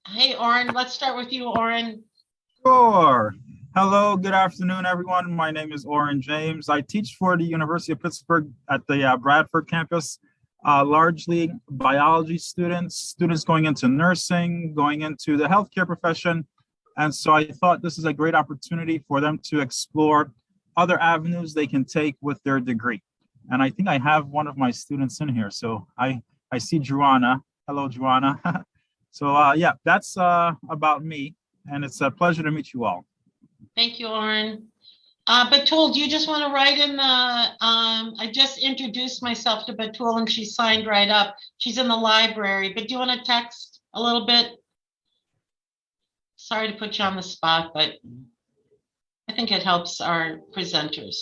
Hey, Oren, let's start with you, Oren. Sure. Hello, good afternoon, everyone. My name is Oren James. I teach for the University of Pittsburgh at the Bradford campus, largely biology students going into nursing, going into the healthcare profession. And so I thought this is a great opportunity for them to explore other avenues they can take with their degree. And I think I have one of my students in here. So I see Joanna. Hello, Joanna. So yeah, that's about me. And it's a pleasure to meet you all. Thank you, Oren. Batul, do you just want to write in the, I just introduced myself to Batul and she signed right up. She's in the library, but do you want to text a little bit? Sorry to put you on the spot, but I think it helps our presenters.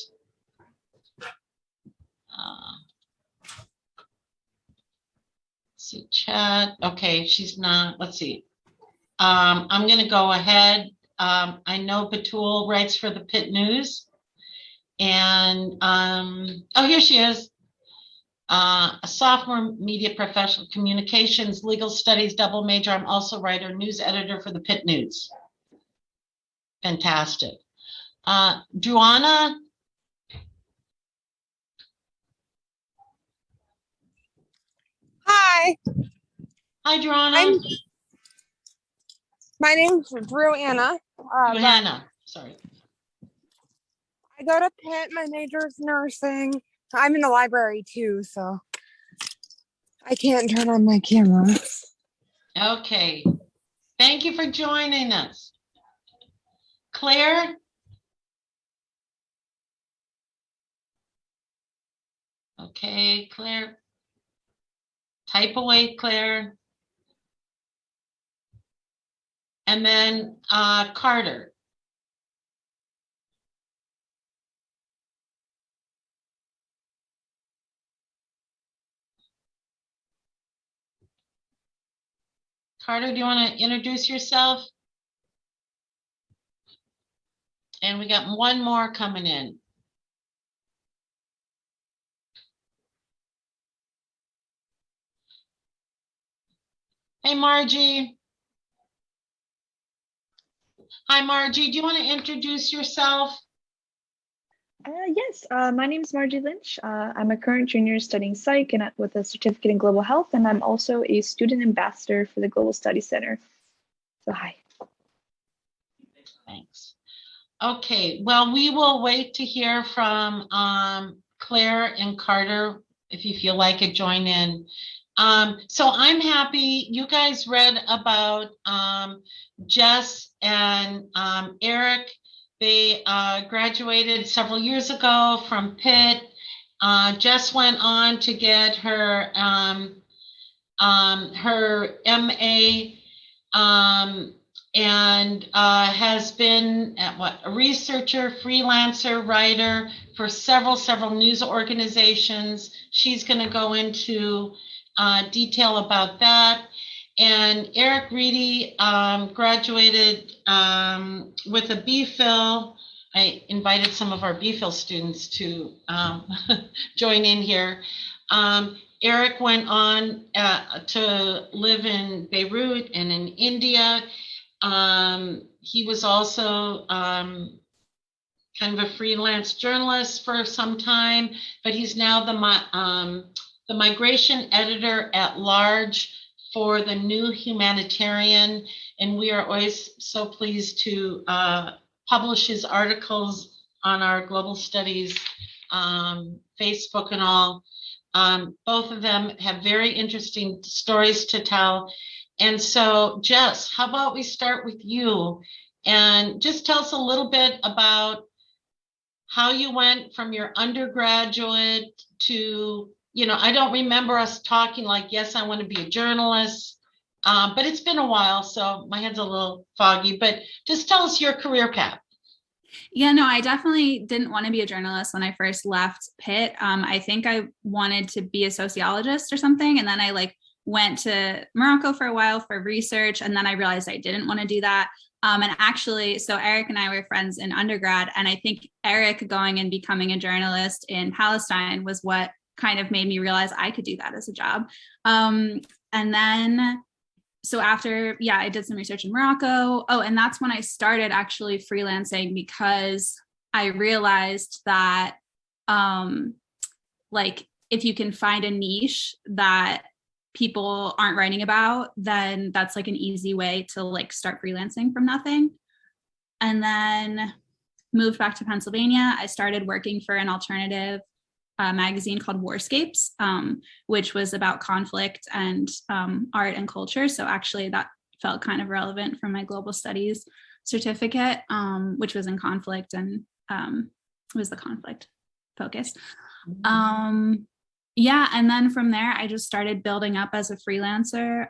Let's see, chat. Okay, she's not, let's see. I'm going to go ahead. I know Batul writes for the Pitt News. And, oh, here she is. A sophomore media professional, communications, legal studies, double major. I'm also writer, news editor for the Pitt News. Fantastic. Joanna. Hi. Hi, Joanna. My name's Drew Anna. Joanna, sorry. I go to Pitt. My major is nursing. I'm in the library too, so I can't turn on my camera. Okay. Thank you for joining us. Claire? Okay, Claire. Type away, Claire. And then Carter. Carter, do you want to introduce yourself? And we got one more coming in. Hey, Margie. Hi, Margie. Do you want to introduce yourself? Yes, my name is Margie Lynch. I'm a current junior studying psych and with a certificate in global health, and I'm also a student ambassador for the Global Studies Center. So hi. Thanks. Okay, well, we will wait to hear from Claire and Carter if you feel like it, join in. So I'm happy you guys read about Jess and Eric. They graduated several years ago from Pitt. Jess went on to get her MA and has been a researcher, freelancer, writer for several news organizations. She's going to go into detail about that. And Eric Reidy graduated with a BPhil. I invited some of our BPhil students to join in here. Eric went on to live in Beirut and in India. He was also kind of a freelance journalist for some time, but he's now the migration editor at large for the new Humanitarian, and we are always so pleased to publish his articles on our Global Studies Facebook and all. Both of them have very interesting stories to tell. And so, Jess, how about we start with you and just tell us a little bit about how you went from your undergraduate to, you know, I don't remember us talking like, yes, I want to be a journalist, but it's been a while, so my head's a little foggy, but just tell us your career path. Yeah, no, I definitely didn't want to be a journalist when I first left Pitt. I think I wanted to be a sociologist or something. And then I went to Morocco for a while for research. And then I realized I didn't want to do that. And actually, so Eric and I were friends in undergrad. And I think Eric going and becoming a journalist in Palestine was what kind of made me realize I could do that as a job. And then so after, I did some research in Morocco. Oh, and that's when I started actually freelancing, because I realized that like if you can find a niche that people aren't writing about, then that's like an easy way to like start freelancing from nothing. And then moved back to Pennsylvania. I started working for an alternative magazine called Warscapes, which was about conflict and art and culture. So actually that felt kind of relevant for my global studies certificate, which was in conflict, and was the conflict focus. And then from there, I just started building up as a freelancer,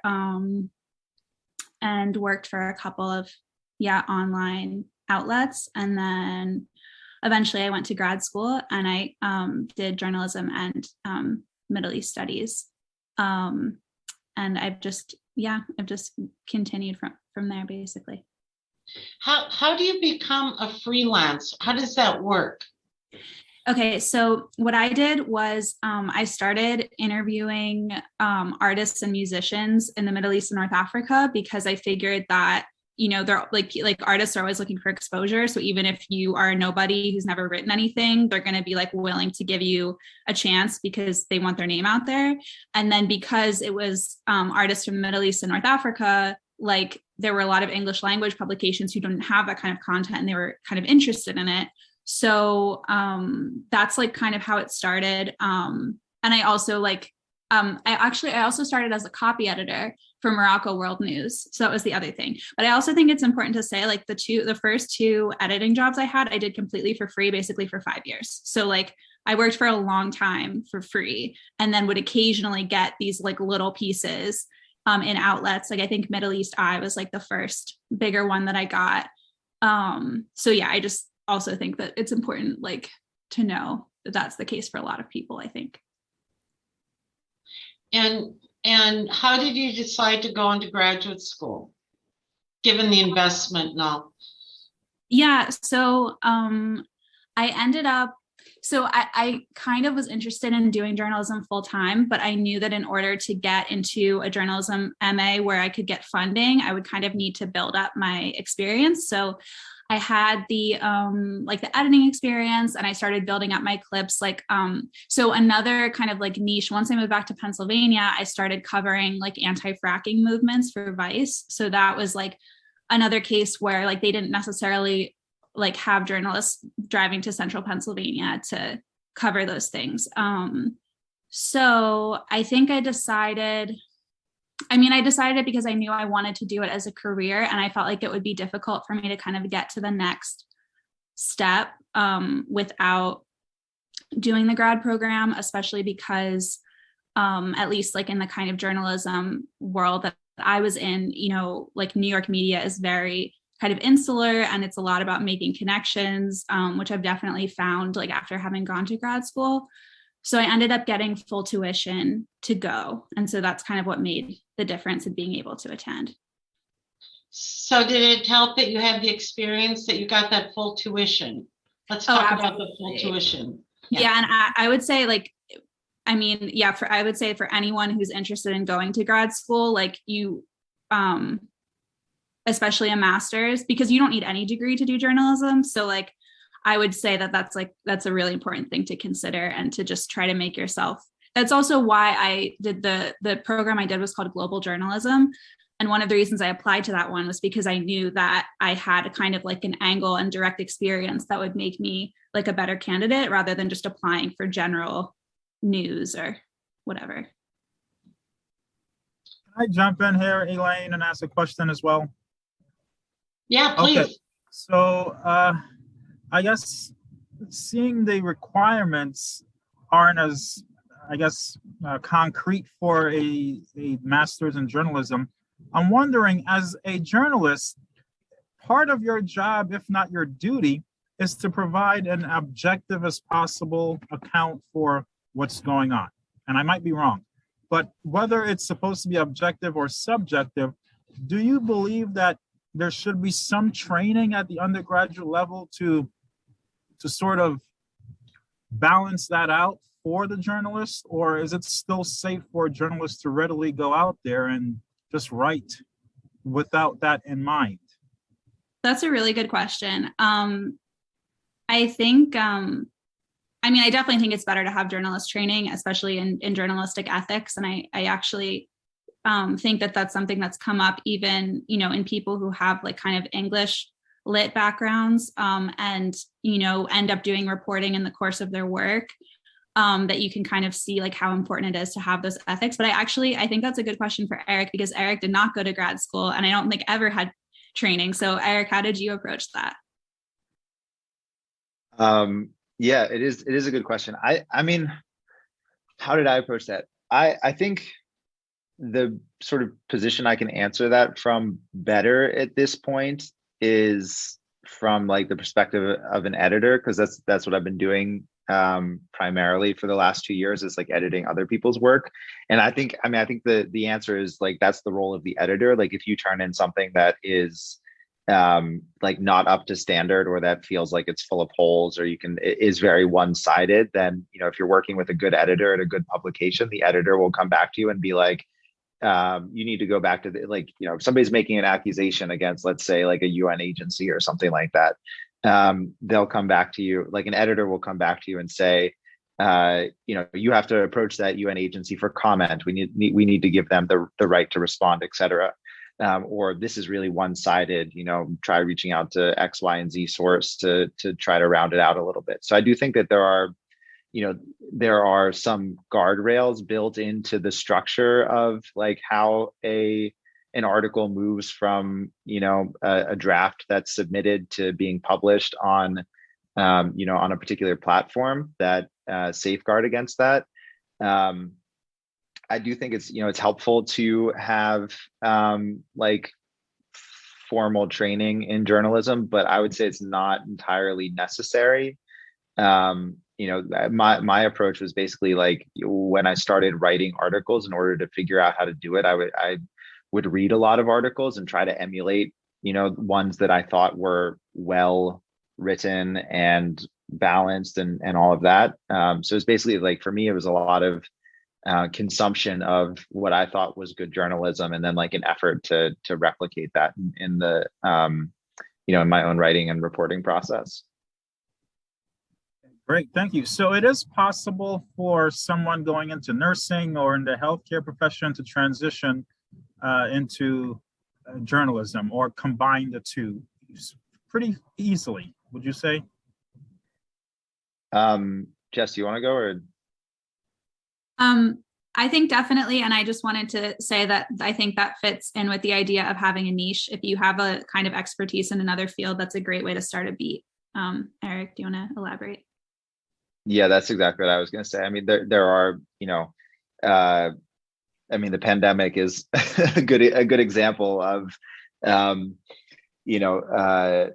and worked for a couple of online outlets. And then eventually I went to grad school, and I did journalism and Middle East studies. And I've just continued from there, basically. How do you become a freelance? How does that work? Okay, so what I did was I started interviewing artists and musicians in the Middle East and North Africa, because I figured that, they're like artists are always looking for exposure. So even if you are nobody who's never written anything, they're going to be like willing to give you a chance because they want their name out there. And then because it was artists from the Middle East and North Africa, like there were a lot of English language publications who didn't have that kind of content, and they were kind of interested in it. So that's like kind of how it started. And I also I also started as a copy editor for Morocco World News. So that was the other thing. But I also think it's important to say, like the first two editing jobs I had, I did completely for free, basically for 5 years. So like I worked for a long time for free, and then would occasionally get these like little pieces in outlets. Like I think Middle East Eye was like the first bigger one that I got. So I just also think that it's important like to know that that's the case for a lot of people, I think. And how did you decide to go into graduate school, given the investment now? So I kind of was interested in doing journalism full time, but I knew that in order to get into a journalism MA where I could get funding, I would kind of need to build up my experience. So I had the editing experience, and I started building up my clips. So another kind of like niche, once I moved back to Pennsylvania, I started covering like anti-fracking movements for Vice. So that was like another case where like they didn't necessarily like have journalists driving to central Pennsylvania to cover those things. So I think I decided because I knew I wanted to do it as a career, and I felt like it would be difficult for me to kind of get to the next step without doing the grad program, especially because at least like in the kind of journalism world that I was in, like New York media is very kind of insular, and it's a lot about making connections, which I've definitely found like after having gone to grad school. So I ended up getting full tuition to go. And so that's kind of what made the difference in being able to attend. So did it help that you had the experience that you got that full tuition? Let's talk about the full tuition. Yeah. And I would say I would say for anyone who's interested in going to grad school, like you, especially a master's, because you don't need any degree to do journalism. So like, I would say that's a really important thing to consider, and to just try to make yourself. That's also why I did the program I did was called Global Journalism. And one of the reasons I applied to that one was because I knew that I had a kind of like an angle and direct experience that would make me like a better candidate rather than just applying for general news or whatever. Can I jump in here, Elaine, and ask a question as well? Yeah, please. Okay. So I guess seeing the requirements aren't as, concrete for a master's in journalism, I'm wondering, as a journalist, part of your job, if not your duty, is to provide an objective as possible account for what's going on. And I might be wrong, but whether it's supposed to be objective or subjective, do you believe that there should be some training at the undergraduate level to sort of balance that out for the journalist? Or is it still safe for journalists to readily go out there and just write without that in mind? That's a really good question. I think, I definitely think it's better to have journalist training, especially in journalistic ethics. And I actually think that that's something that's come up even, in people who have like kind of English lit backgrounds and, end up doing reporting in the course of their work, that you can kind of see like how important it is to have those ethics. But I think that's a good question for Eric, because Eric did not go to grad school and I don't think ever had training. So Eric, how did you approach that? Yeah, it is a good question. I mean, how did I approach that? I think the sort of position I can answer that from better at this point is from like the perspective of an editor, because that's what I've been doing primarily for the last 2 years, is like editing other people's work. And I think the answer is like that's the role of the editor. Like if you turn in something that is like not up to standard, or that feels like it's full of holes, or is very one-sided, then if you're working with a good editor at a good publication, the editor will come back to you and be like, you need to go back to if somebody's making an accusation against, let's say, like a UN agency or something like that, they'll come back to you, like an editor will come back to you and say, you have to approach that UN agency for comment. We need to give them the right to respond, et cetera. Or this is really one-sided, try reaching out to X, Y, and Z source to try to round it out a little bit. So I do think that there are some guardrails built into the structure of like how an article moves from, a draft that's submitted to being published on, on a particular platform that safeguard against that. I do think it's helpful to have like formal training in journalism, but I would say it's not entirely necessary. My approach was basically like when I started writing articles, in order to figure out how to do it, I would read a lot of articles and try to emulate, ones that I thought were well written and balanced and all of that. So it's basically like, for me, it was a lot of consumption of what I thought was good journalism, and then like an effort to replicate that in the in my own writing and reporting process. Great, thank you. So it is possible for someone going into nursing or in the healthcare profession to transition into journalism, or combine the two pretty easily, would you say? Jess, do you want to go, or? I think definitely. And I just wanted to say that I think that fits in with the idea of having a niche. If you have a kind of expertise in another field, that's a great way to start a beat. Eric, do you want to elaborate? Yeah, that's exactly what I was going to say. I mean, there are, the pandemic is a good example of,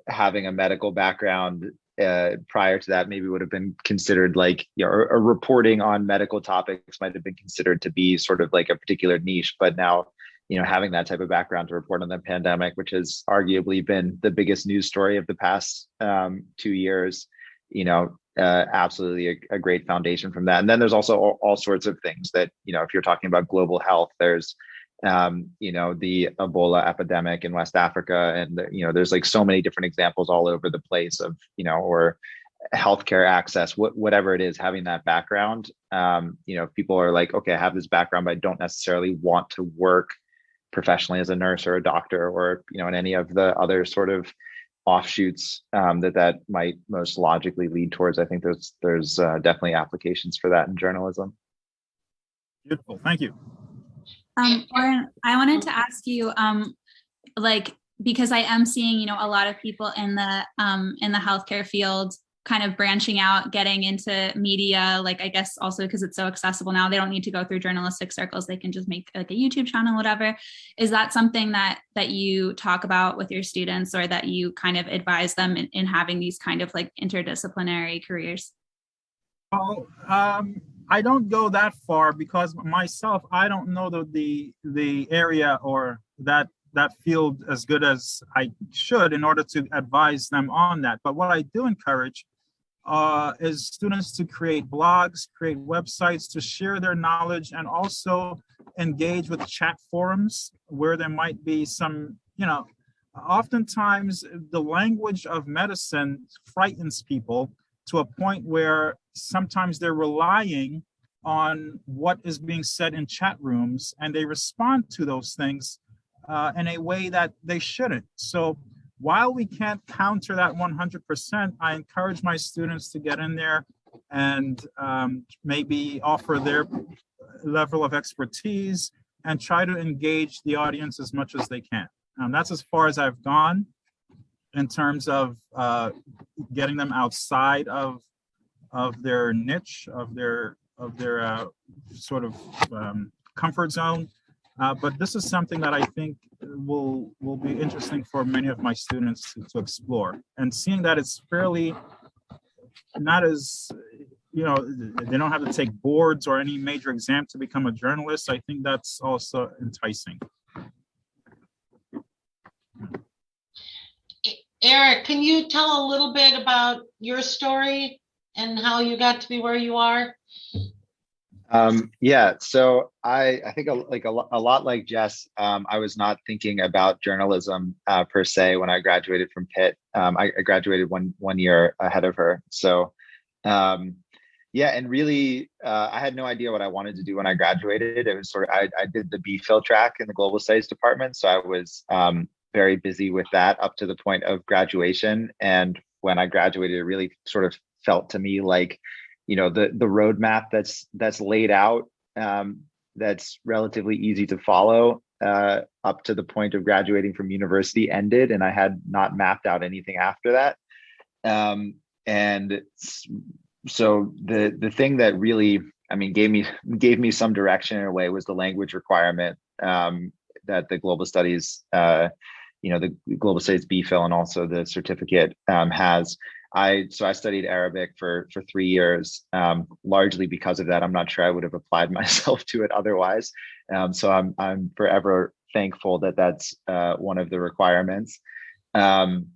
having a medical background. Prior to that, maybe would have been considered like, or reporting on medical topics might have been considered to be sort of like a particular niche. But now, having that type of background to report on the pandemic, which has arguably been the biggest news story of the past 2 years, absolutely a great foundation from that. And then there's also all sorts of things that, if you're talking about global health, there's the Ebola epidemic in West Africa, and there's like so many different examples all over the place of or healthcare access, whatever it is, having that background. People are like, okay, I have this background, but I don't necessarily want to work professionally as a nurse or a doctor, or in any of the other sort of offshoots that might most logically lead towards. I think there's definitely applications for that in journalism. Beautiful, thank you. Lauren, I wanted to ask you, because I am seeing, a lot of people in the healthcare field kind of branching out, getting into media, like I guess also because it's so accessible now, they don't need to go through journalistic circles. They can just make like a YouTube channel, whatever. Is that something that you talk about with your students, or that you kind of advise them in having these kind of like interdisciplinary careers? Oh, I don't go that far, because myself, I don't know the area or that field as good as I should in order to advise them on that. But what I do encourage is students to create blogs, create websites, to share their knowledge, and also engage with chat forums where there might be some, oftentimes the language of medicine frightens people to a point where sometimes they're relying on what is being said in chat rooms, and they respond to those things in a way that they shouldn't. So while we can't counter that 100%, I encourage my students to get in there and maybe offer their level of expertise and try to engage the audience as much as they can. That's as far as I've gone in terms of getting them outside of their niche, of their sort of comfort zone. But this is something that I think will be interesting for many of my students to explore. And seeing that it's fairly not as, they don't have to take boards or any major exam to become a journalist, I think that's also enticing. Eric, can you tell a little bit about your story and how you got to be where you are? Yeah, so I think a lot like Jess, I was not thinking about journalism per se when I graduated from Pitt. I graduated one year ahead of her. So yeah, and really, I had no idea what I wanted to do when I graduated. It was sort of, I did the BPhil track in the Global Studies department. So I was very busy with that up to the point of graduation. And when I graduated, it really sort of felt to me like, the roadmap that's laid out, that's relatively easy to follow up to the point of graduating from university ended, and I had not mapped out anything after that. And so the thing that really, gave me some direction in a way was the language requirement that the Global Studies, the Global Studies BPhil and also the certificate has. So I studied Arabic for 3 years, largely because of that. I'm not sure I would have applied myself to it otherwise. So I'm forever thankful that that's one of the requirements. And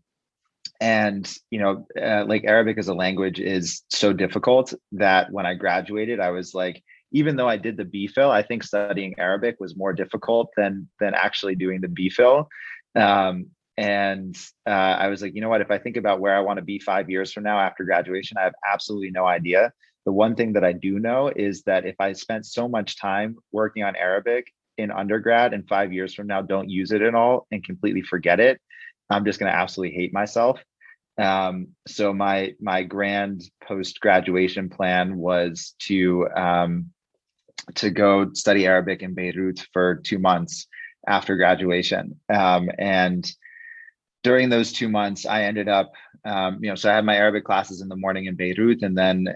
like Arabic as a language is so difficult that when I graduated, I was like, even though I did the BPhil, I think studying Arabic was more difficult than actually doing the BPhil. And I was like, you know what, if I think about where I want to be 5 years from now after graduation, I have absolutely no idea. The one thing that I do know is that if I spent so much time working on Arabic in undergrad and 5 years from now don't use it at all and completely forget it, I'm just going to absolutely hate myself. So my grand post-graduation plan was to go study Arabic in Beirut for 2 months after graduation. And during those 2 months, I ended up, so I had my Arabic classes in the morning in Beirut, and then,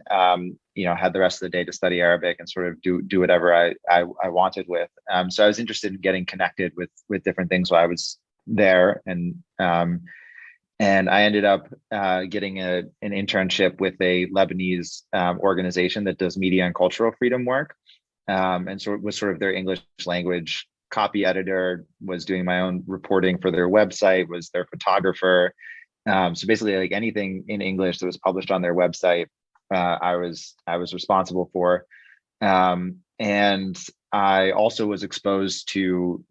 had the rest of the day to study Arabic and sort of do whatever I wanted with. So I was interested in getting connected with different things while I was there, and I ended up getting an internship with a Lebanese organization that does media and cultural freedom work, and so it was sort of their English language copy editor, was doing my own reporting for their website, was their photographer. So basically, like anything in English that was published on their website, I was responsible for. And I also was exposed to,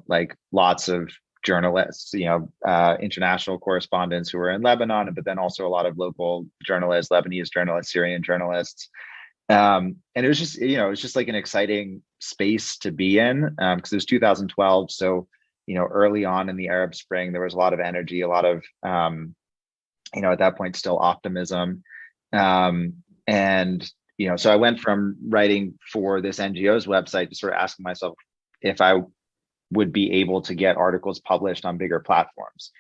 like lots of journalists, international correspondents who were in Lebanon, but then also a lot of local journalists, Lebanese journalists, Syrian journalists. And it was just like an exciting space to be in, because it was 2012. So, early on in the Arab Spring, there was a lot of energy, a lot of, at that point, still optimism. So I went from writing for this NGO's website to sort of asking myself if I would be able to get articles published on bigger platforms.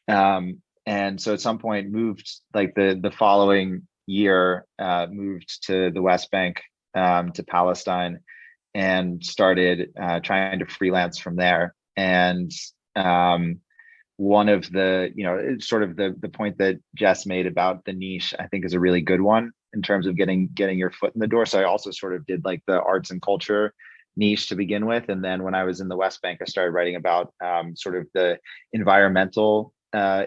And so at some point moved, like the following year, moved to the West Bank, to Palestine, and started trying to freelance from there. And one of the, sort of the point that Jess made about the niche, I think is a really good one in terms of getting your foot in the door. So I also sort of did like the arts and culture niche to begin with. And then when I was in the West Bank, I started writing about sort of the environmental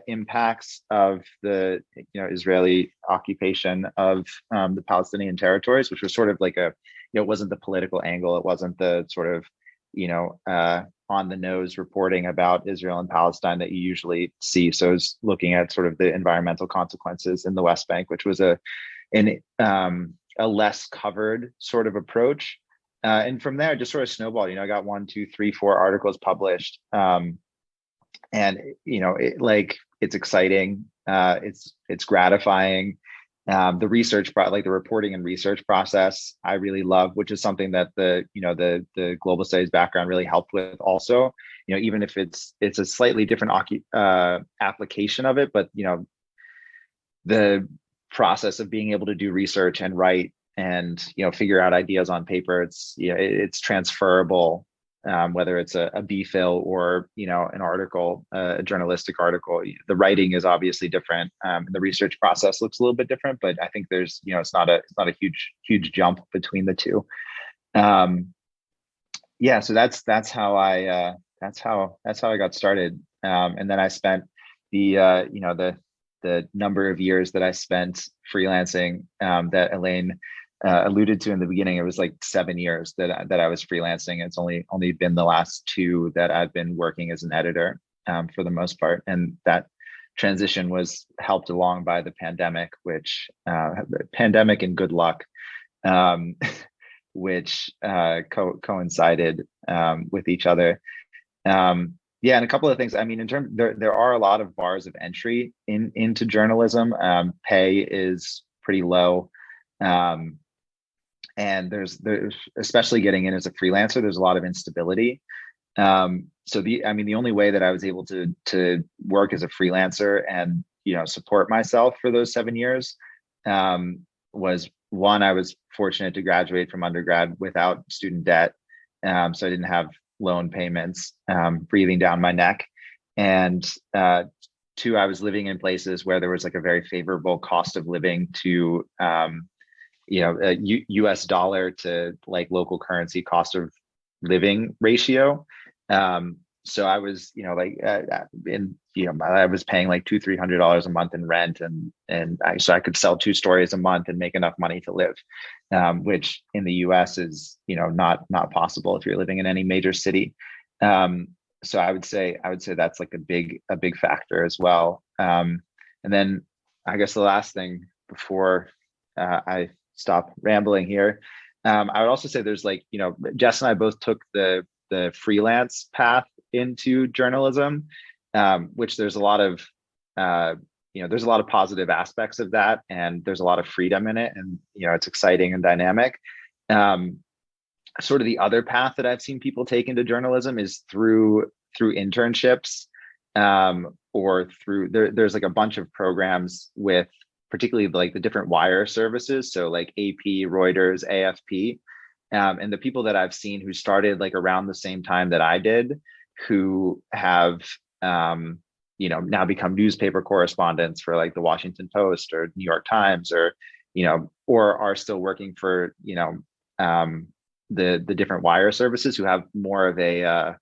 impacts of the Israeli occupation of the Palestinian territories, which was sort of like it wasn't the political angle, it wasn't the sort of on the nose reporting about Israel and Palestine that you usually see. So I was looking at sort of the environmental consequences in the West Bank, which was a less covered sort of approach. And from there, it just sort of snowballed. I got 1, 2, 3, 4 articles published. And it's exciting. It's gratifying. The research, the reporting and research process, I really love, which is something that the global studies background really helped with. Also, even if it's a slightly different application of it, but the process of being able to do research and write and figure out ideas on paper, it's transferable. Whether it's a BPhil or an article, a journalistic article, the writing is obviously different. The research process looks a little bit different, but I think there's it's not a huge jump between the two. So that's how I got started. And then I spent the number of years that I spent freelancing that Elaine alluded to in the beginning. It was like 7 years that I was freelancing. It's only been the last 2 that I've been working as an editor for the most part. And that transition was helped along by the pandemic, which pandemic and good luck, which coincided with each other. And a couple of things. I mean, there are a lot of bars of entry into journalism. Pay is pretty low. And there's especially getting in as a freelancer, there's a lot of instability. So the only way that I was able to work as a freelancer and support myself for those 7 years was, one, I was fortunate to graduate from undergrad without student debt, so I didn't have loan payments breathing down my neck, and 2, I was living in places where there was like a very favorable cost of living to a US dollar to like local currency cost of living ratio. So I was, I was paying like $200-300 a month in rent, so I could sell 2 stories a month and make enough money to live, which in the US is, not possible if you're living in any major city. So I would say that's like a big factor as well. And then I guess the last thing before I stop rambling here, I would also say there's Jess and I both took the freelance path into journalism, which there's a lot of there's a lot of positive aspects of that, and there's a lot of freedom in it, and it's exciting and dynamic. Sort of the other path that I've seen people take into journalism is through internships, or through there's like a bunch of programs with particularly like the different wire services, so like AP, Reuters, AFP, and the people that I've seen who started like around the same time that I did, who have now become newspaper correspondents for like the Washington Post or New York Times, or or are still working for the different wire services, who have more of a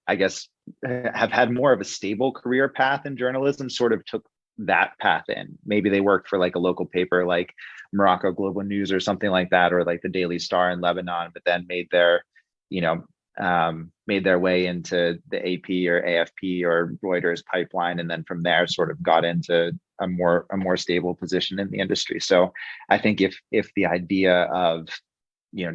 have had more of a stable career path in journalism, sort of took that path in. Maybe they worked for like a local paper like Morocco Global News or something like that, or like the Daily Star in Lebanon, but then made their way into the AP or AFP or Reuters pipeline, and then from there sort of got into a more stable position in the industry. So I think if the idea of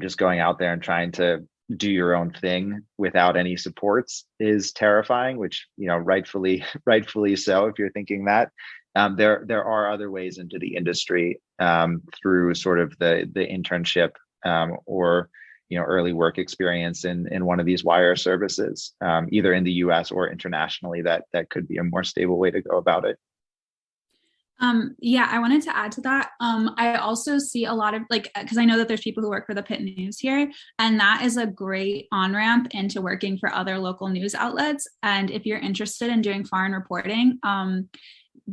just going out there and trying to do your own thing without any supports is terrifying, which rightfully so, if you're thinking that, there are other ways into the industry through sort of the internship or early work experience in one of these wire services, either in the US or internationally, that could be a more stable way to go about it. Yeah, I wanted to add to that. I also see a lot of because I know that there's people who work for the Pitt News here, and that is a great on-ramp into working for other local news outlets. And if you're interested in doing foreign reporting,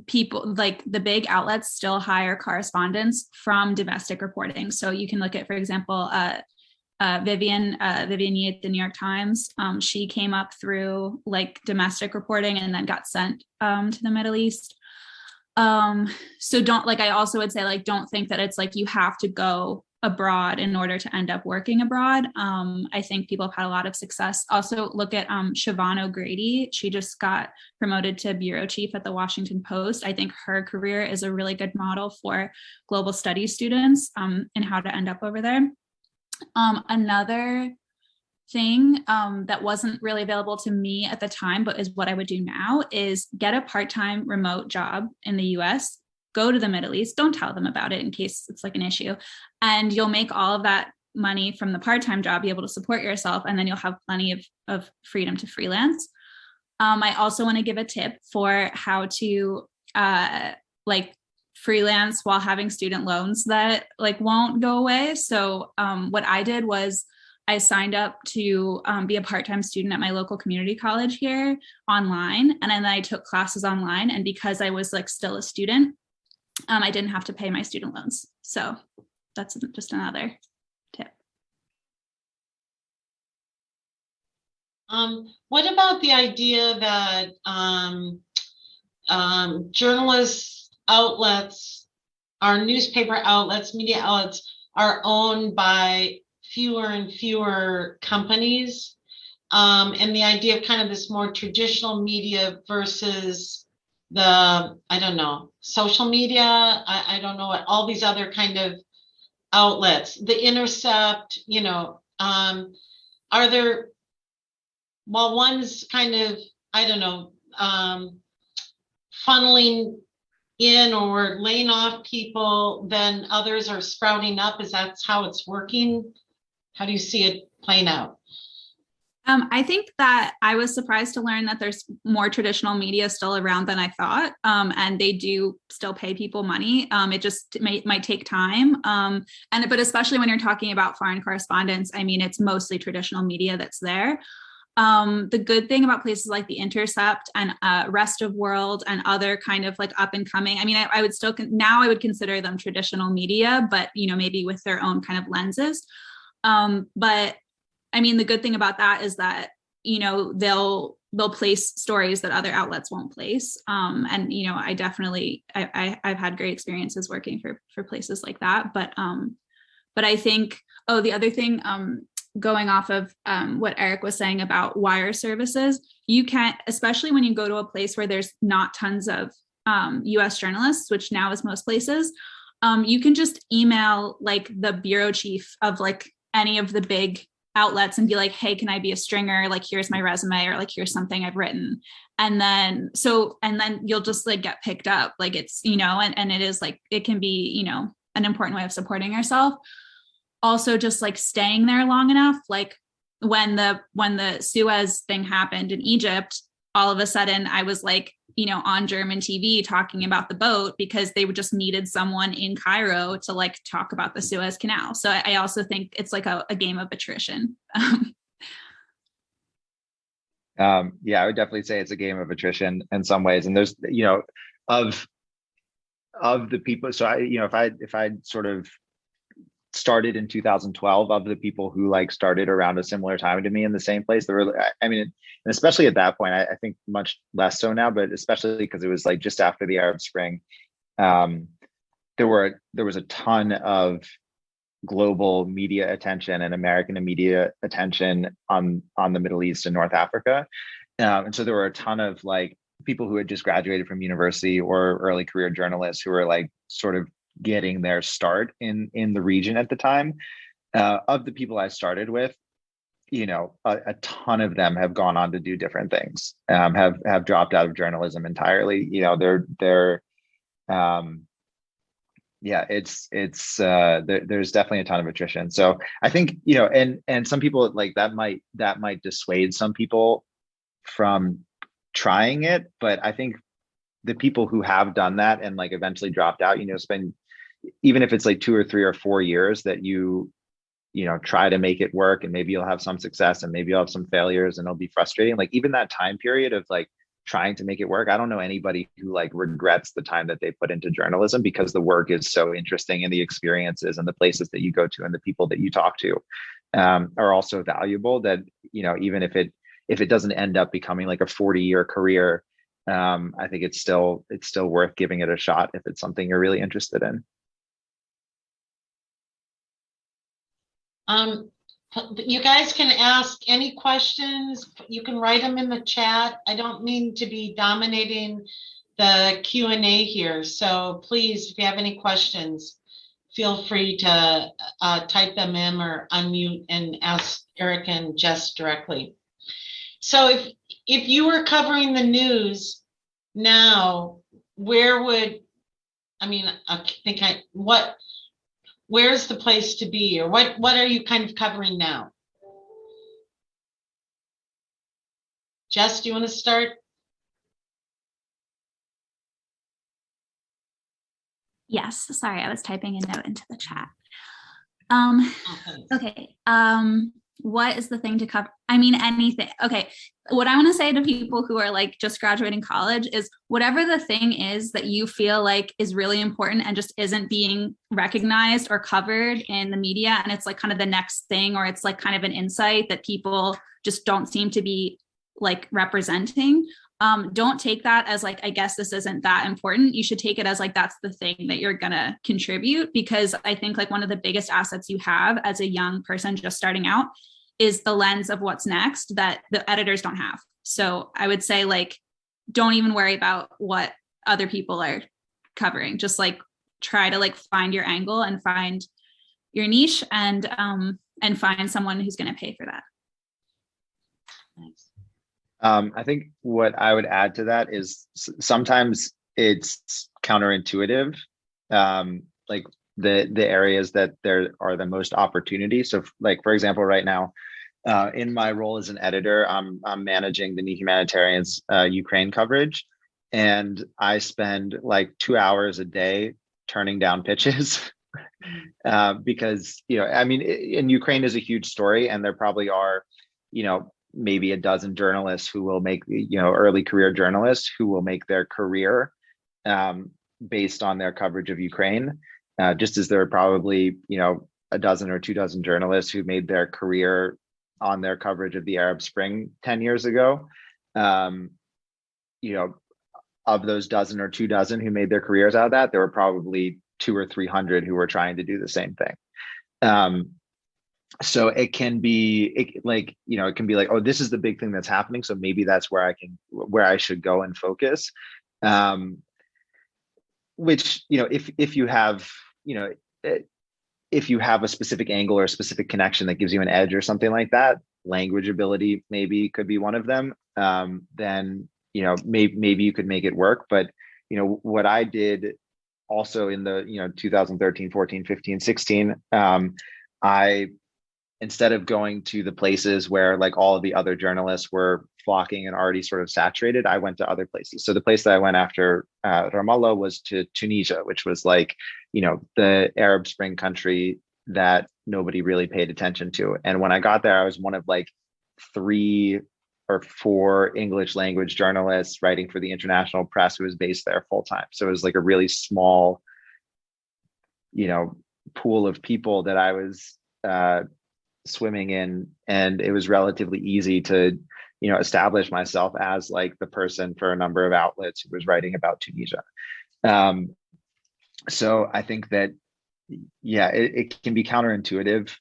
people like the big outlets still hire correspondents from domestic reporting. So you can look at, for example, Vivian Yee at the New York Times. She came up through like domestic reporting and then got sent to the Middle East. So I also would say, don't think that it's like you have to go abroad in order to end up working abroad. I think people have had a lot of success. Also, look at Siobhan O'Grady. She just got promoted to bureau chief at the Washington Post. I think her career is a really good model for global studies students and how to end up over there. Another thing that wasn't really available to me at the time, but is what I would do now, is get a part-time remote job in the US, go to the Middle East, don't tell them about it in case it's like an issue, and you'll make all of that money from the part-time job, be able to support yourself, and then you'll have plenty of freedom to freelance. I also want to give a tip for how to like freelance while having student loans that like won't go away. So what I did was I signed up to be a part-time student at my local community college here online. And then I took classes online. And because I was like still a student, I didn't have to pay my student loans. So that's just another tip. What about the idea that journalists outlets, our newspaper outlets, media outlets are owned by fewer and fewer companies, and the idea of kind of this more traditional media versus the, I don't know, social media, I don't know what, all these other kind of outlets, the Intercept, you know, are there, while one's kind of, I don't know, funneling in or laying off people, then others are sprouting up? Is that how it's working? How do you see it playing out? I think that I was surprised to learn that there's more traditional media still around than I thought, and they do still pay people money. It just might take time, but especially when you're talking about foreign correspondence, I mean, it's mostly traditional media that's there. The good thing about places like the Intercept and Rest of World and other kind of like up and coming, I mean, I would still now I would consider them traditional media, but you know, maybe with their own kind of lenses. But I mean, the good thing about that is that, you know, they'll place stories that other outlets won't place. And, you know, I've had great experiences working for places like that. But I think, the other thing, going off of what Eric was saying about wire services, you can't, especially when you go to a place where there's not tons of US journalists, which now is most places, you can just email like the bureau chief of like any of the big outlets and be like, hey, can I be a stringer? Like, here's my resume, or like, here's something I've written. And then you'll just like get picked up. Like it's, you know, and it is like, it can be, you know, an important way of supporting yourself. Also just like staying there long enough. Like when the Suez thing happened in Egypt, all of a sudden I was like, you know, on German TV talking about the boat because they just needed someone in Cairo to like talk about the Suez Canal. So I also think it's like a game of attrition. Yeah, I would definitely say it's a game of attrition in some ways. And there's, you know, of the people. So if I sort of started in 2012, of the people who like started around a similar time to me in the same place, there were, I mean, and especially at that point, I think much less so now, but especially because it was like just after the Arab Spring, there was a ton of global media attention and American media attention on the Middle East and North Africa. And so there were a ton of like people who had just graduated from university or early career journalists who were like sort of getting their start in the region at the time. Of the people I started with, you know, a ton of them have gone on to do different things, have dropped out of journalism entirely. You know, there's definitely a ton of attrition. So I think, you know, and some people like that might dissuade some people from trying it, but I think the people who have done that and like eventually dropped out, you know, spend, even if it's like 2 or 3 or 4 years that you know, try to make it work, and maybe you'll have some success and maybe you'll have some failures and it'll be frustrating. Like even that time period of like trying to make it work, I don't know anybody who like regrets the time that they put into journalism, because the work is so interesting and the experiences and the places that you go to and the people that you talk to are also valuable, that, you know, even if it doesn't end up becoming like a 40-year career, I think it's still worth giving it a shot if it's something you're really interested in. You guys can ask any questions. You can write them in the chat. I don't mean to be dominating the Q&A here. So please, if you have any questions, feel free to type them in or unmute and ask Eric and Jess directly. So if you were covering the news now, where would, where's the place to be, or what are you kind of covering now? Jess, do you want to start? Yes, sorry, I was typing a note into the chat. Okay. What is the thing to cover? I mean, anything. Okay. What I want to say to people who are like just graduating college is whatever the thing is that you feel like is really important and just isn't being recognized or covered in the media. And it's like kind of the next thing, or it's like kind of an insight that people just don't seem to be like representing. Don't take that as like, I guess this isn't that important. You should take it as like, that's the thing that you're going to contribute, because I think like one of the biggest assets you have as a young person just starting out is the lens of what's next that the editors don't have. So I would say like, don't even worry about what other people are covering. Just like try to like find your angle and find your niche and find someone who's going to pay for that. Thanks. I think what I would add to that is sometimes it's counterintuitive, like the areas that there are the most opportunity. So like, for example, right now, in my role as an editor, I'm managing the New Humanitarian's Ukraine coverage, and I spend like 2 hours a day turning down pitches because, I mean, in Ukraine is a huge story, and there probably are, maybe a dozen journalists who will make, early career journalists who will make their career based on their coverage of Ukraine, just as there are probably, a dozen or 2 dozen journalists who made their career on their coverage of the Arab Spring 10 years ago. Of those dozen or 2 dozen who made their careers out of that, there were probably 200 or 300 who were trying to do the same thing. So it can be like, oh, this is the big thing that's happening, so maybe that's where I should go and focus. Which, if you have, if you have a specific angle or a specific connection that gives you an edge or something like that, language ability maybe could be one of them, then, maybe you could make it work. But, what I did also in the, 2013, 14, 15, 16, I, instead of going to the places where like all of the other journalists were flocking and already sort of saturated, I went to other places. So the place that I went after Ramallah was to Tunisia, which was like, the Arab Spring country that nobody really paid attention to. And when I got there, I was one of like 3 or 4 English language journalists writing for the international press who was based there full time. So it was like a really small, pool of people that I was swimming in, and it was relatively easy to establish myself as like the person for a number of outlets who was writing about Tunisia. So I think that it can be counterintuitive.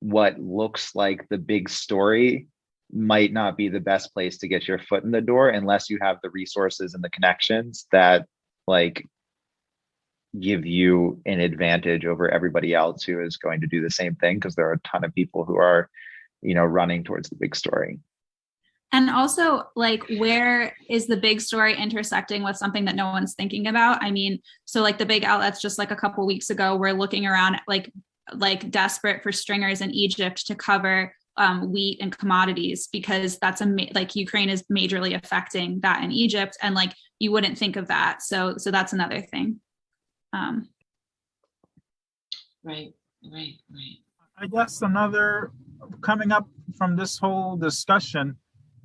What looks like the big story might not be the best place to get your foot in the door unless you have the resources and the connections that like give you an advantage over everybody else who is going to do the same thing, because there are a ton of people who are, running towards the big story. And also, like, where is the big story intersecting with something that no one's thinking about? I mean, so like the big outlets just like a couple of weeks ago were looking around like desperate for stringers in Egypt to cover wheat and commodities, because that's like Ukraine is majorly affecting that in Egypt, and like you wouldn't think of that. So that's another thing. Right. I guess another coming up from this whole discussion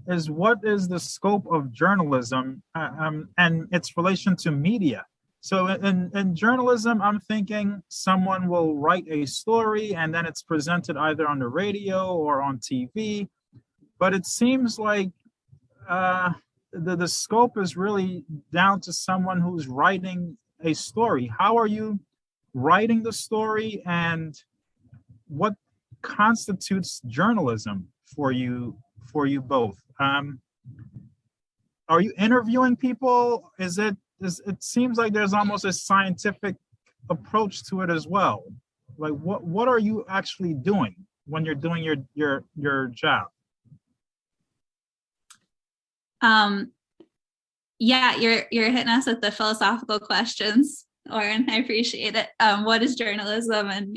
is, what is the scope of journalism and its relation to media? So in journalism, I'm thinking someone will write a story and then it's presented either on the radio or on TV. But it seems like the scope is really down to someone who's writing a story. How are you writing the story, and what constitutes journalism for you both? Are you interviewing people? It seems like there's almost a scientific approach to it as well. Like what are you actually doing when you're doing your job? Yeah, you're hitting us with the philosophical questions, Oren. I appreciate it. What is journalism, and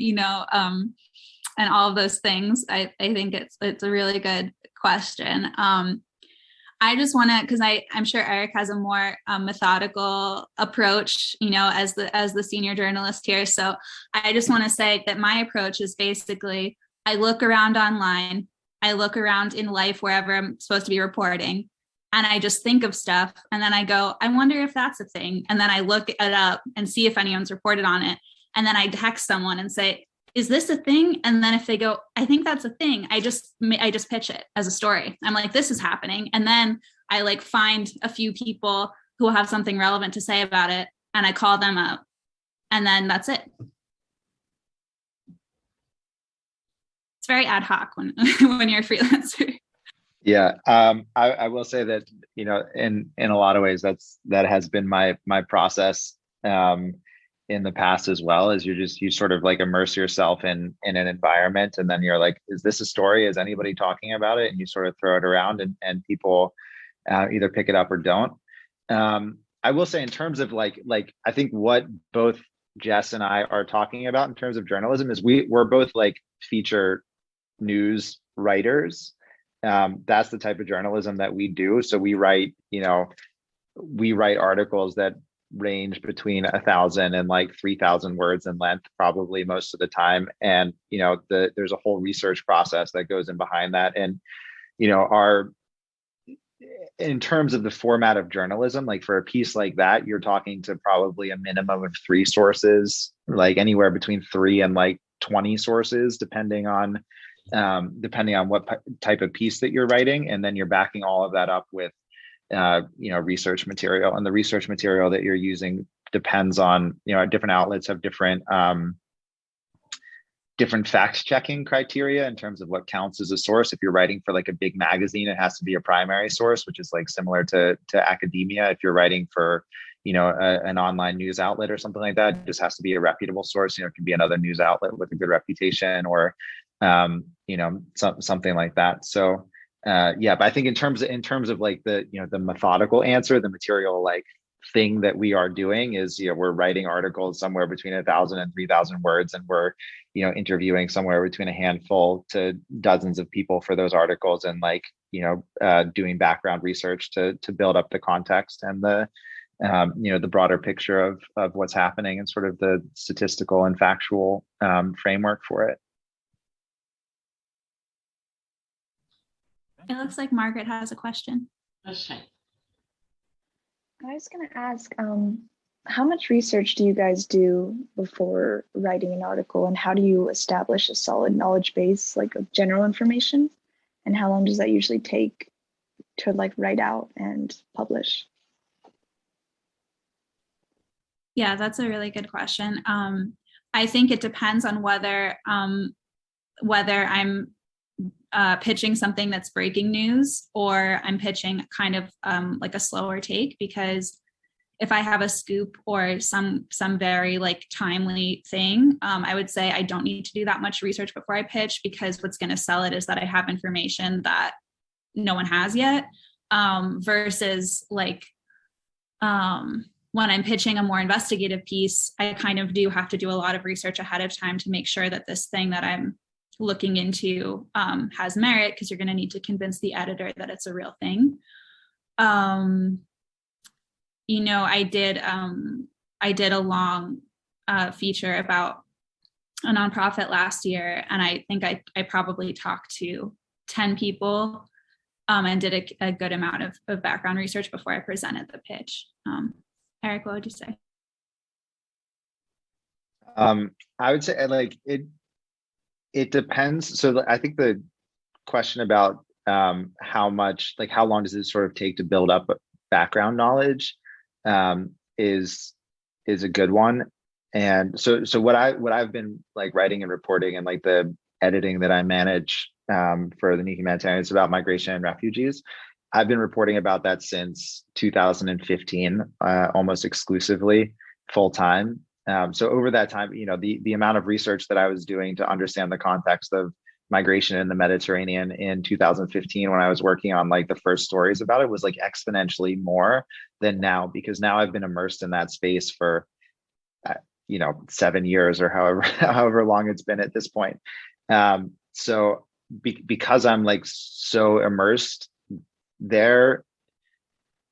and all of those things. I think it's a really good question. I just want to, because I'm sure Eric has a more methodical approach, as the senior journalist here. So I just want to say that my approach is basically, I look around online, I look around in life wherever I'm supposed to be reporting, and I just think of stuff, and then I go, I wonder if that's a thing, and then I look it up and see if anyone's reported on it, and then I text someone and say, is this a thing? And then if they go, I think that's a thing, I just pitch it as a story. I'm like, this is happening. And then I find a few people who will have something relevant to say about it, and I call them up, and then that's it. It's very ad hoc when you're a freelancer. Yeah, I will say that, in a lot of ways, that has been my process in the past as well. Is you sort of immerse yourself in an environment, and then you're like, is this a story? Is anybody talking about it? And you sort of throw it around, and people either pick it up or don't. I will say, in terms of I think what both Jess and I are talking about in terms of journalism is we're both feature news writers. That's the type of journalism that we do. So we write articles that range between 1,000 and 3,000 words in length, probably most of the time. And, there's a whole research process that goes in behind that. And, in terms of the format of journalism, for a piece like that, you're talking to probably a minimum of 3 sources, anywhere between 3 and 20 sources, depending on what type of piece that you're writing. And then you're backing all of that up with research material, and the research material that you're using depends on, different outlets have different fact checking criteria in terms of what counts as a source. If you're writing for a big magazine, it has to be a primary source, which is similar to academia. If you're writing for, an online news outlet or something like that, it just has to be a reputable source. It can be another news outlet with a good reputation, or something like that. So but I think in terms of the methodical answer, the material thing that we are doing is, we're writing articles somewhere between 1,000 and 3,000 words, and we're, interviewing somewhere between a handful to dozens of people for those articles, and doing background research to build up the context and the the broader picture of what's happening, and sort of the statistical and factual framework for it. It looks like Margaret has a question. Okay. I was going to ask, how much research do you guys do before writing an article, and how do you establish a solid knowledge base, of general information? And how long does that usually take to write out and publish? Yeah, that's a really good question. I think it depends on whether I'm pitching something that's breaking news, or I'm pitching kind of a slower take, because if I have a scoop or some very timely thing, I would say I don't need to do that much research before I pitch, because what's going to sell it is that I have information that no one has yet, versus when I'm pitching a more investigative piece, I kind of do have to do a lot of research ahead of time to make sure that this thing that I'm looking into has merit, because you're going to need to convince the editor that it's a real thing. I did a long feature about a nonprofit last year, and I think I probably talked to 10 people and did a good amount of background research before I presented the pitch. Eric, what would you say? I would say it depends. So I think the question about how long does it sort of take to build up background knowledge is a good one. And so what I've been writing and reporting, and the editing that I manage for the New Humanitarian. It's about migration and refugees. I've been reporting about that since 2015, almost exclusively full time. So over that time, the amount of research that I was doing to understand the context of migration in the Mediterranean in 2015, when I was working on like the first stories about it, was like exponentially more than now, because now I've been immersed in that space for 7 years or however long it's been at this point. So because I'm like so immersed there,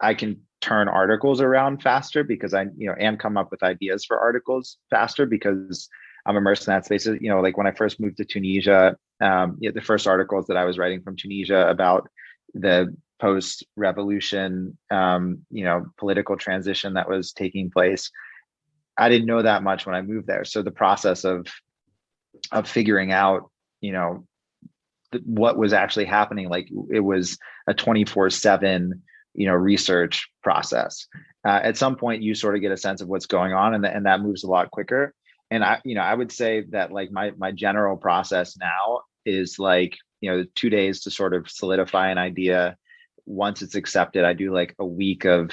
I can turn articles around faster because and come up with ideas for articles faster because I'm immersed in that space. Like when I first moved to Tunisia, the first articles that I was writing from Tunisia about the post-revolution, political transition that was taking place, I didn't know that much when I moved there. So the process of figuring out, what was actually happening, like it was a 24/7, research process. At some point, you sort of get a sense of what's going on, and that moves a lot quicker. And I would say that like my general process now is like 2 days to sort of solidify an idea. Once it's accepted, I do like a week of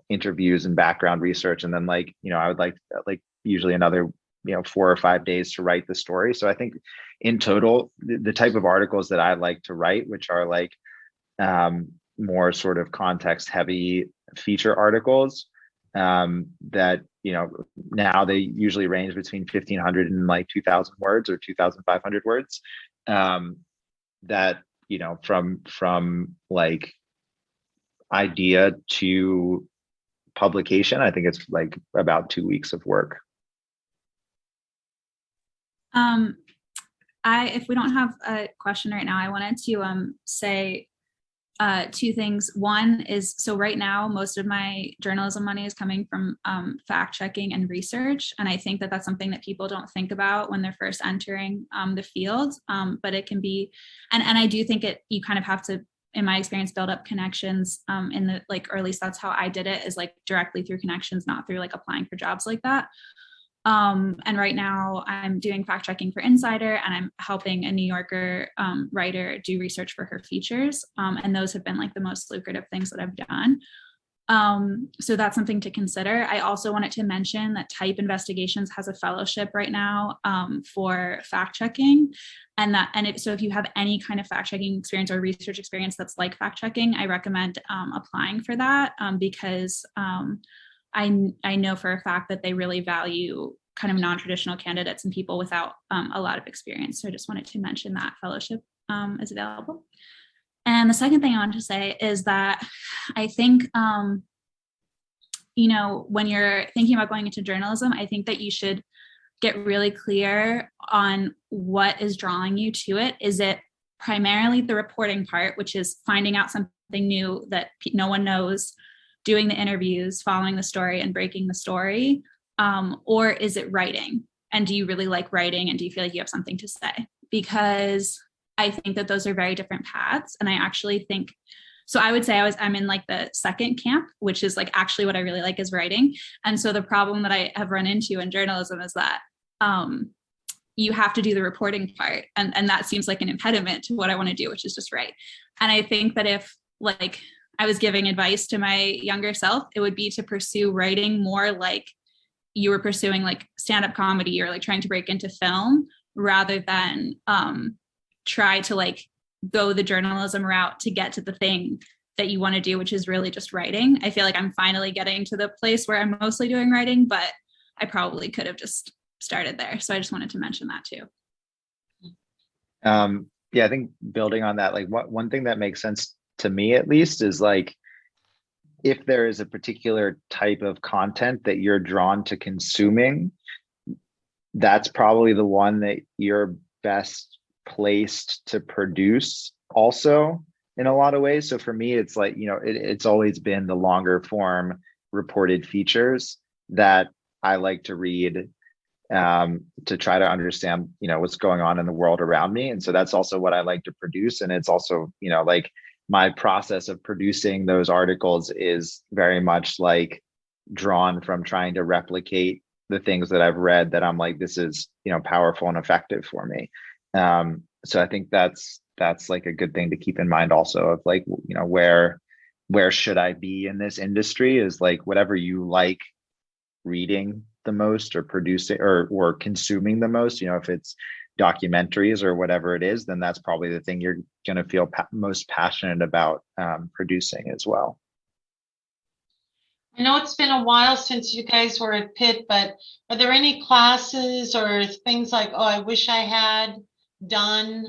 interviews and background research, and then I would like usually another 4 or 5 days to write the story. So I think in total, the type of articles that I like to write, which are like more sort of context heavy feature articles, that now they usually range between 1,500 and like 2,000 words or 2,500 words, that from like idea to publication, I think it's like about 2 weeks of work. If we don't have a question right now, I wanted to say 2 things. One is, so right now, most of my journalism money is coming from fact checking and research. And I think that that's something that people don't think about when they're first entering the field. But it can be, and I do think you kind of have to, in my experience, build up connections in the, like, or at least that's how I did it, is like directly through connections, not through like applying for jobs like that. And right now I'm doing fact checking for Insider, and I'm helping a New Yorker writer do research for her features. And those have been like the most lucrative things that I've done. So that's something to consider. I also wanted to mention that Type Investigations has a fellowship right now for fact checking, so if you have any kind of fact checking experience or research experience that's like fact checking, I recommend applying for that, because I know for a fact that they really value kind of non-traditional candidates and people without a lot of experience. So I just wanted to mention that fellowship is available. And the second thing I wanted to say is that I think, when you're thinking about going into journalism, I think that you should get really clear on what is drawing you to it. Is it primarily the reporting part, which is finding out something new that no one knows, doing the interviews, following the story and breaking the story? Or is it writing? And do you really like writing? And do you feel like you have something to say? Because I think that those are very different paths. And I actually think, so I would say I'm in like the second camp, which is like actually what I really like is writing. And so the problem that I have run into in journalism is that you have to do the reporting part. And that seems like an impediment to what I want to do, which is just write. And I think that if like I was giving advice to my younger self, it would be to pursue writing more like you were pursuing like stand-up comedy or like trying to break into film, rather than try to like go the journalism route to get to the thing that you want to do, which is really just writing. I feel like I'm finally getting to the place where I'm mostly doing writing, but I probably could have just started there. So I just wanted to mention that too. Yeah, I think building on that, like one thing that makes sense to me at least is like, if there is a particular type of content that you're drawn to consuming, that's probably the one that you're best placed to produce also in a lot of ways. So for me, it's like, it's always been the longer form reported features that I like to read, to try to understand, what's going on in the world around me. And so that's also what I like to produce. And it's also, like, my process of producing those articles is very much like drawn from trying to replicate the things that I've read that I'm like, this is, powerful and effective for me. So I think that's like a good thing to keep in mind also, of like, where should I be in this industry, is like whatever you like reading the most or producing or consuming the most, if it's documentaries or whatever it is, then that's probably the thing you're going to feel most passionate about producing as well. I know it's been a while since you guys were at Pitt, but are there any classes or things like, oh, I wish I had done,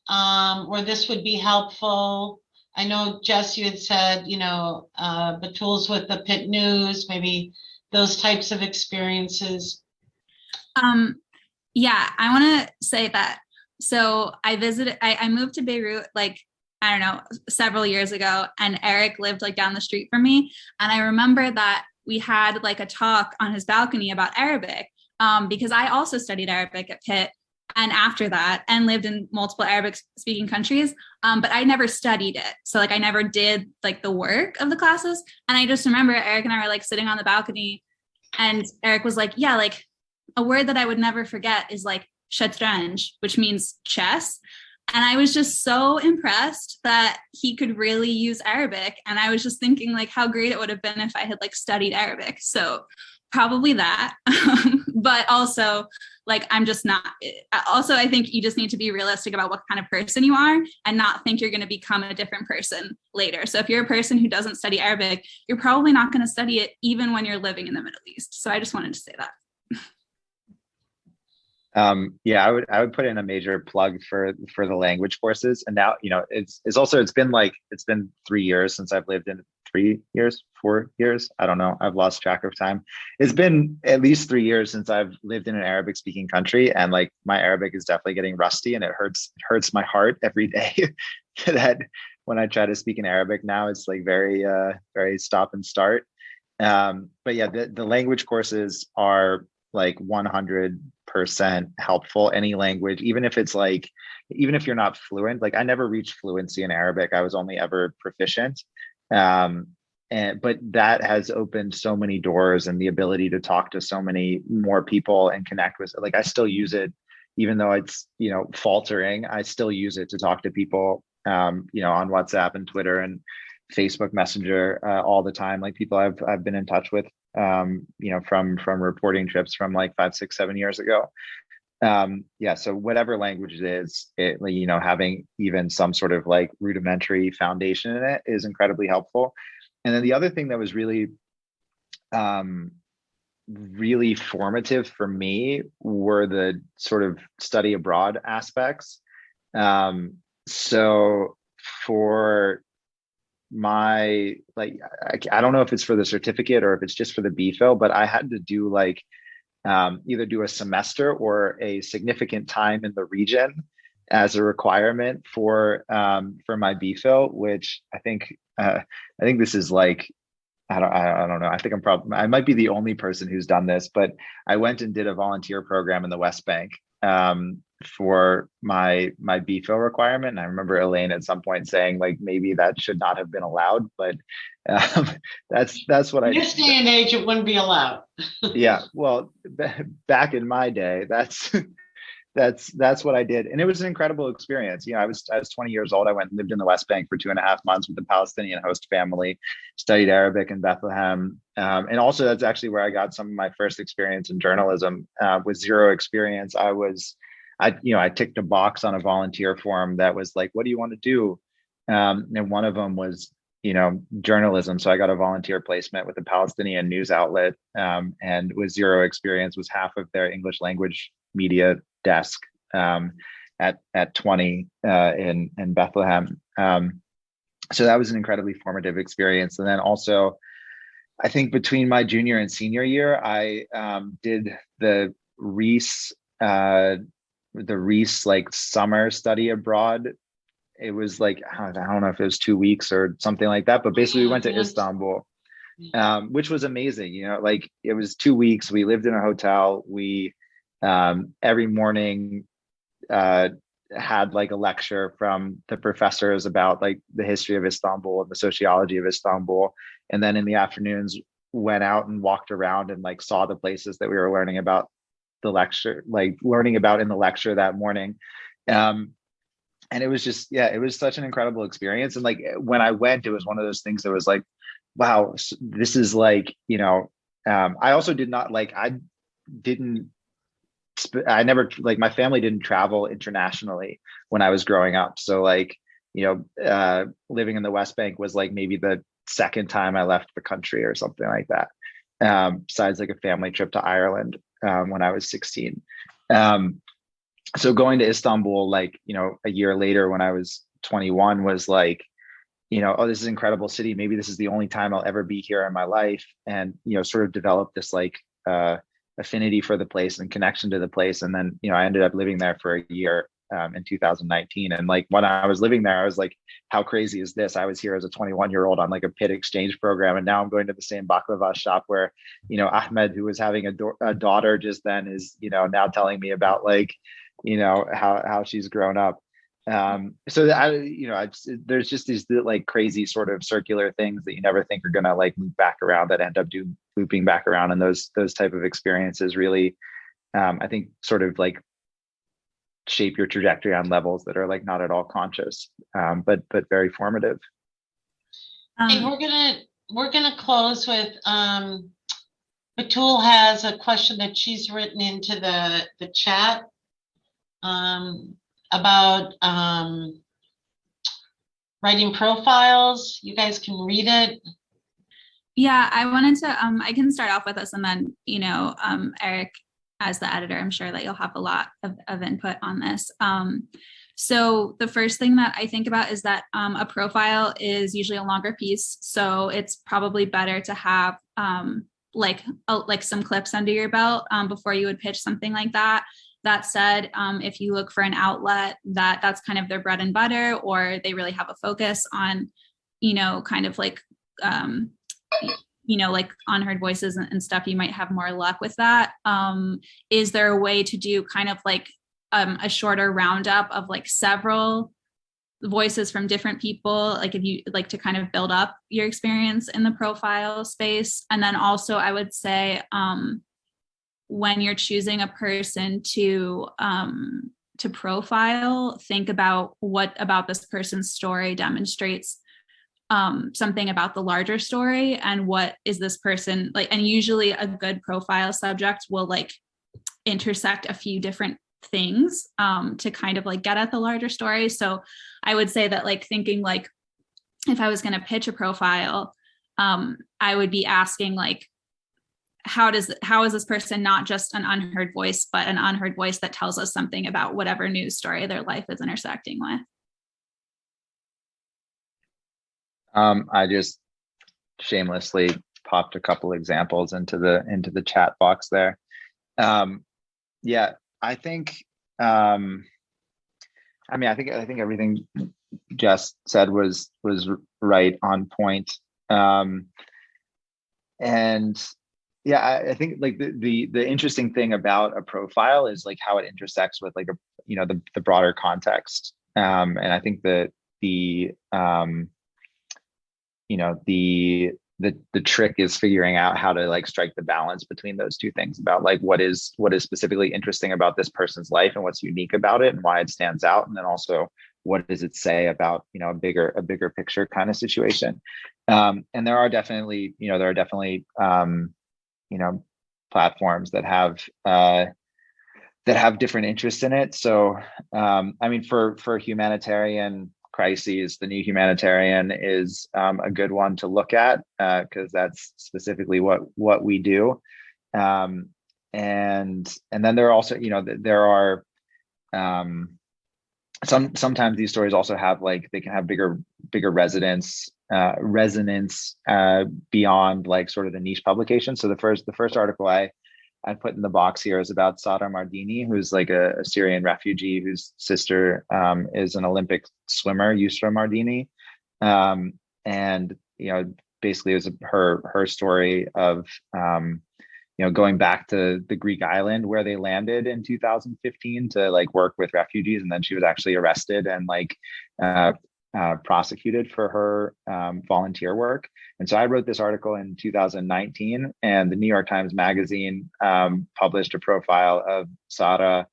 or this would be helpful? I know, Jess, you had said, the tools with the Pitt News, maybe those types of experiences. Yeah, I want to say that. So I moved to Beirut, like, I don't know, several years ago, and Eric lived like down the street from me. And I remember that we had like a talk on his balcony about Arabic, because I also studied Arabic at Pitt and after that, and lived in multiple Arabic speaking countries. But I never studied it. So like I never did like the work of the classes. And I just remember Eric and I were like sitting on the balcony, and Eric was like, yeah, like a word that I would never forget is like shatranj, which means chess. And I was just so impressed that he could really use Arabic. And I was just thinking like how great it would have been if I had like studied Arabic. So probably that. But also like, I'm just not, also, I think you just need to be realistic about what kind of person you are and not think you're going to become a different person later. So if you're a person who doesn't study Arabic, you're probably not going to study it even when you're living in the Middle East. So I just wanted to say that. Yeah, I would put in a major plug for the language courses. And now, it's been 3 years since I've lived in 4 years. I don't know. I've lost track of time. It's been at least 3 years since I've lived in an Arabic speaking country. And like my Arabic is definitely getting rusty, and it hurts my heart every day that when I try to speak in Arabic now, it's like very stop and start. But yeah, the language courses are like 100% helpful. Any language, even if you're not fluent, like I never reached fluency in Arabic. I was only ever proficient. But that has opened so many doors, and the ability to talk to so many more people and connect with, like, I still use it, even though it's, faltering, I still use it to talk to people, on WhatsApp and Twitter and Facebook Messenger, all the time. Like people I've been in touch with, from reporting trips from like 5, 6, 7 years ago. Yeah. So whatever language it is, having even some sort of like rudimentary foundation in it is incredibly helpful. And then the other thing that was really, really formative for me were the sort of study abroad aspects. So for my, like, I don't know if it's for the certificate or if it's just for the BPhil, but I had to do like either do a semester or a significant time in the region as a requirement for my BPhil, which I think this is like, I don't know. I think I might be the only person who's done this, but I went and did a volunteer program in the West Bank for my BPhil requirement. And I remember Elaine at some point saying like, maybe that should not have been allowed, but that's what in this day and age, it wouldn't be allowed. Yeah. Well, back in my day, that's what I did. And it was an incredible experience. I was 20 years old. I went and lived in the West Bank for 2.5 months with a Palestinian host family, studied Arabic in Bethlehem. And also that's actually where I got some of my first experience in journalism. With zero experience, I ticked a box on a volunteer form that was like, what do you want to do? And one of them was, journalism. So I got a volunteer placement with a Palestinian news outlet, and with zero experience was half of their English language media desk at 20 in Bethlehem. So that was an incredibly formative experience. And then also, I think between my junior and senior year, I did the Reese like summer study abroad. It was like, I don't know if it was 2 weeks or something like that, but basically we went to Istanbul, which was amazing. Like it was 2 weeks. We lived in a hotel. We every morning had like a lecture from the professors about like the history of Istanbul and the sociology of Istanbul. And then in the afternoons, went out and walked around and like saw the places that we were learning about learning about in the lecture that morning. And it was just, yeah, it was such an incredible experience. And like when I went, it was one of those things that was like, wow, this is like, I also did not like, I never, like my family didn't travel internationally when I was growing up. So like, living in the West Bank was like maybe the second time I left the country or something like that. Besides like a family trip to Ireland when I was 16. So going to Istanbul, like, a year later when I was 21 was like, oh, this is an incredible city. Maybe this is the only time I'll ever be here in my life. And, sort of develop this like affinity for the place and connection to the place. And then, I ended up living there for a year in 2019. And like when I was living there, I was like, how crazy is this? I was here as a 21-year-old on like a Pitt exchange program. And now I'm going to the same baklava shop where, Ahmed, who was having a daughter just then, is, now telling me about like, how she's grown up. So there's just these like crazy sort of circular things that you never think are gonna like loop back around that end up looping back around. And those type of experiences really, I think sort of like shape your trajectory on levels that are like not at all conscious, but very formative. Hey, we're gonna close with Batul has a question that she's written into the chat about writing profiles. You guys can read it. Yeah, I wanted to, I can start off with this, and then, Eric, as the editor, I'm sure that you'll have a lot of input on this. So the first thing that I think about is that a profile is usually a longer piece. So it's probably better to have like some clips under your belt before you would pitch something like that. That said, if you look for an outlet that's kind of their bread and butter, or they really have a focus on, kind of like, like unheard voices and stuff, you might have more luck with that. Is there a way to do kind of like a shorter roundup of like several voices from different people, like if you like to kind of build up your experience in the profile space? And then also I would say, when you're choosing a person to profile, think about what about this person's story demonstrates something about the larger story, and what is this person like. And usually a good profile subject will like intersect a few different things to kind of like get at the larger story. So I would say that like thinking like if I was going to pitch a profile, I would be asking like, how is this person not just an unheard voice, but an unheard voice that tells us something about whatever news story their life is intersecting with? I just shamelessly popped a couple examples into the chat box there. Yeah, I think I think everything Jess said was right on point. And yeah, I think like the interesting thing about a profile is like how it intersects with like the broader context. And I think that the trick is figuring out how to like strike the balance between those two things about like what is specifically interesting about this person's life and what's unique about it and why it stands out, and then also what does it say about a bigger picture kind of situation. And there are definitely platforms that have different interests in it. So I mean, for humanitarian crises, the new Humanitarian is a good one to look at because that's specifically what we do. And then there are also there are sometimes these stories also have like they can have bigger resonance beyond like sort of the niche publication. So the first article I put in the box here is about Saddam Mardini, who's like a Syrian refugee whose sister is an Olympic swimmer, Yusra Mardini, and basically it was her story of going back to the Greek island where they landed in 2015 to like work with refugees, and then she was actually arrested and like prosecuted for her volunteer work. And so I wrote this article in 2019, and the New York Times Magazine published a profile of Sara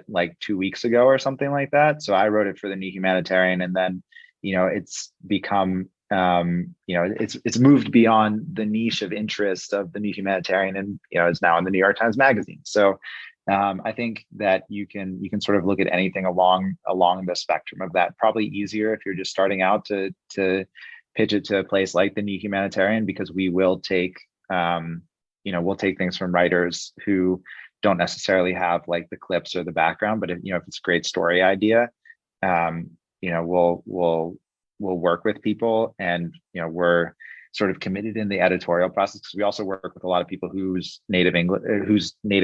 like 2 weeks ago or something like that. So I wrote it for the New Humanitarian, and then, it's become, it's moved beyond the niche of interest of the New Humanitarian, and, it's now in the New York Times Magazine. So I think that you can sort of look at anything along the spectrum of that. Probably easier if you're just starting out to pitch it to a place like the New Humanitarian, because we will take we'll take things from writers who don't necessarily have like the clips or the background, but if it's a great story idea, we'll work with people, and we're sort of committed in the editorial process, because we also work with a lot of people whose native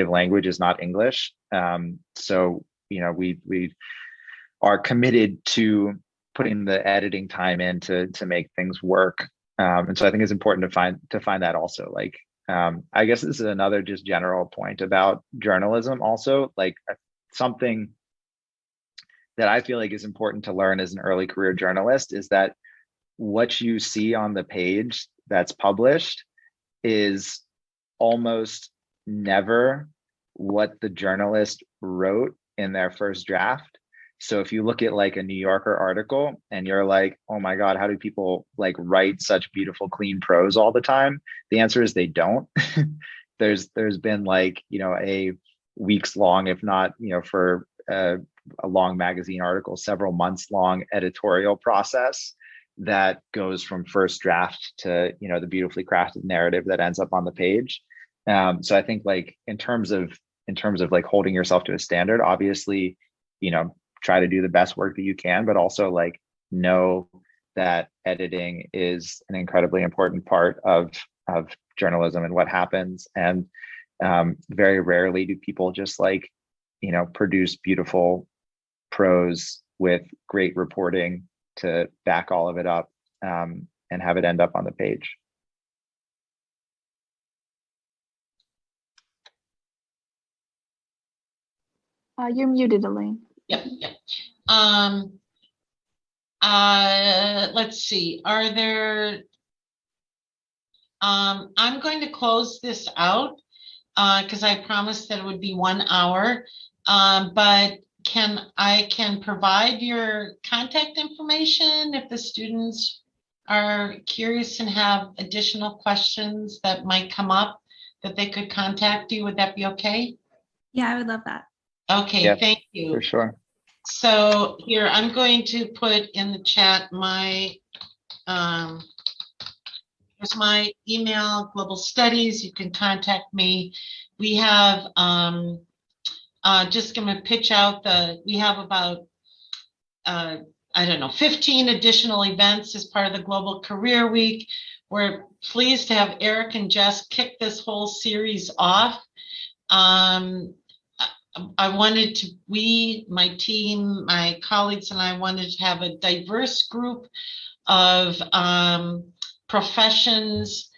language is not English. So we are committed to putting the editing time in to make things work. And so I think it's important to find that also. Like, I guess this is another just general point about journalism also, like something that I feel like is important to learn as an early career journalist is that what you see on the page that's published is almost never what the journalist wrote in their first draft. So if you look at like a New Yorker article and you're like, oh my God, how do people like write such beautiful, clean prose all the time? The answer is they don't. There's been like, a weeks long, if not, for a long magazine article, several months long editorial process that goes from first draft to the beautifully crafted narrative that ends up on the page. So I think like in terms of like holding yourself to a standard, obviously try to do the best work that you can, but also like know that editing is an incredibly important part of journalism and what happens. And very rarely do people just like produce beautiful prose with great reporting to back all of it up and have it end up on the page. You're muted, Elaine. Yep. Let's see. Are there? I'm going to close this out because I promised that it would be 1 hour. But I can provide your contact information if the students are curious and have additional questions that might come up, that they could contact you. Would that be okay? Yeah, I would love that. Okay, Yeah, thank you. for sure. So here, I'm going to put in the chat my, here's my email, Global Studies. You can contact me. We have, just going to pitch out we have about, 15 additional events as part of the Global Career Week. We're pleased to have Eric and Jess kick this whole series off. My team, my colleagues and I wanted to have a diverse group of professions.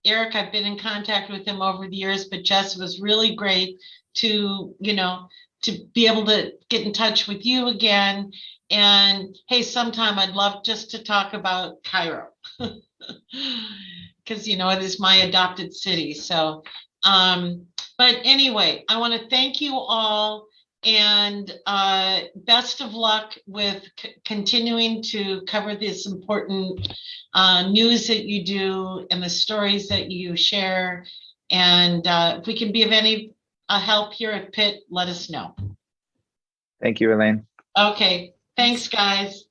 Eric, I've been in contact with him over the years, but Jess, was really great to be able to get in touch with you again. And hey, sometime I'd love just to talk about Cairo because, it is my adopted city. So, but anyway, I want to thank you all and best of luck with continuing to cover this important news that you do and the stories that you share. And if we can be of any help here at Pitt, let us know. Thank you, Elaine. Okay, thanks, guys.